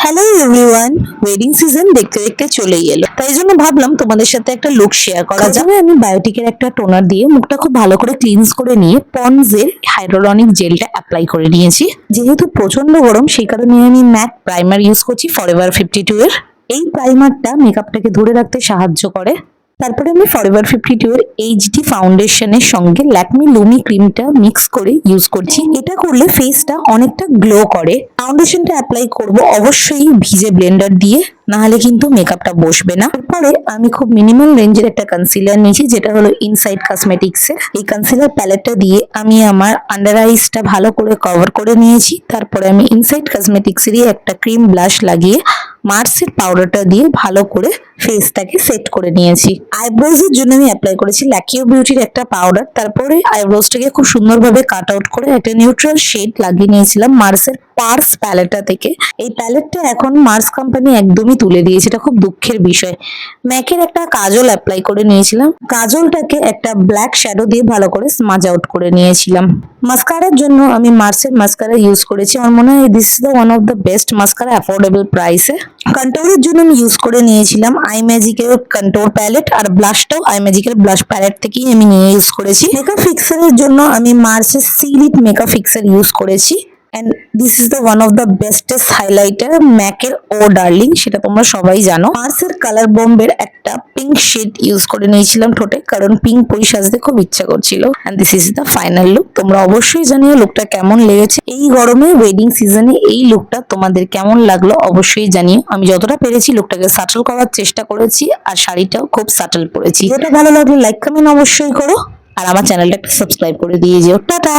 Hello everyone, wedding season দেখতে দেখতে চলেই এলো, তাই জন্য ভাবলাম তোমাদের সাথে একটা লুক শেয়ার করা যাবে। আমি বায়োটিকের একটা টোনার দিয়ে মুখটা খুব ভালো করে ক্লিনস করে নিয়ে পন্ডসের হাইড্রোলনিক জেলটা অ্যাপ্লাই করে নিয়েছি। যেহেতু প্রচন্ড গরম সেই কারণে আমি ম্যাট প্রাইমার ইউজ করছি ফরএভার 52 এর। এই প্রাইমারটা মেকআপটাকে ধরে রাখতে সাহায্য করে। তারপরে আমি ফরএভার 52 এর এইচডি ফাউন্ডেশনের সঙ্গে ল্যাকমি লুমি ক্রিমটা মিক্স করে ইউজ করছি। এটা করলে ফেসটা অনেকটা গ্লো করে। ফাউন্ডেশনটা অ্যাপ্লাই করব অবশ্যই ভিজে ব্লেন্ডার দিয়ে, না হলে কিন্তু মেকআপটা বসবে না। তারপরে আমি খুব মিনিমাল রেঞ্জের একটা কনসিলার নিয়েছি, যেটা হলো ইনসাইড কসমেটিক্স এর। এই কনসিলার প্যালেটটা দিয়ে আমি আমার আন্ডার আইসটা ভালো করে কভার করে নিয়েছি। তারপরে আমি ইনসাইড কসমেটিক্স এরই একটা ক্রিম ব্লাশ লাগিয়ে মার্সের পাউডারটা দিয়ে ভালো করে ফেসটাকে সেট করে নিয়েছি। আইব্রোজ এর জন্য আমি অ্যাপ্লাই করেছি ল্যাকিও বিউটির একটা পাউডার। তারপরে আইব্রোজটাকে খুব সুন্দরভাবে কাট আউট করে একটা নিউট্রাল শেড লাগিয়ে নিয়েছিলাম মার্সের পার্স প্যালেটটা থেকে। এই প্যালেটটা এখন মার্স কোম্পানি একদমই তুলে দিয়েছে, এটা খুব দুঃখের বিষয়। ম্যাকের একটা কাজল অ্যাপ্লাই করে নিয়েছিলাম, কাজলটাকে একটা ব্ল্যাক শ্যাডো দিয়ে ভালো করে স্মাজ আউট করে নিয়েছিলাম। মাস্কারার জন্য আমি মার্সের মাস্কারা ইউজ করেছি, আমার মনে হয় this is the one of the best mascara affordable প্রাইসে। কন্ট্রোলের জন্য আমি ইউজ করে নিয়েছিলাম আই ম্যাজিকের কন্ট্রোল প্যালেট, আর ব্লাশটাও আই ম্যাজিকের ব্লাশ প্যালেট থেকেই আমি নিয়ে ইউজ করেছি। মেকআপ ফিক্সারের জন্য আমি মার্সের সিলিট মেকআপ ফিক্সার ইউজ করেছি। and this is the one of the bestest highlighter ম্যাকের ও ডার্লিং, সেটা তোমরা সবাই জানো। মার্সের কালার বোম্বের একটা পিঙ্ক শেড ইউজ করে নিয়েছিলাম ঠোঁটে, কারণ পিঙ্ক পরি সাজতে খুব ইচ্ছা করছিল। and this is the final look। তোমরা অবশ্যই জানিও লুকটা কেমন লেগেছে। এই গরমে ওয়েডিং সিজনে এই লুকটা তোমাদের কেমন লাগলো অবশ্যই জানিও। আমি যতটা পেরেছি লুকটাকে সাটল করার চেষ্টা করেছি, আর শাড়িটাও খুব সাটল পরেছি। যেটা ভালো লাগলে লাইক কমেন্ট অবশ্যই করো, আর আমার চ্যানেলটা একটু সাবস্ক্রাইব করে দিয়ে যেও। টাটা।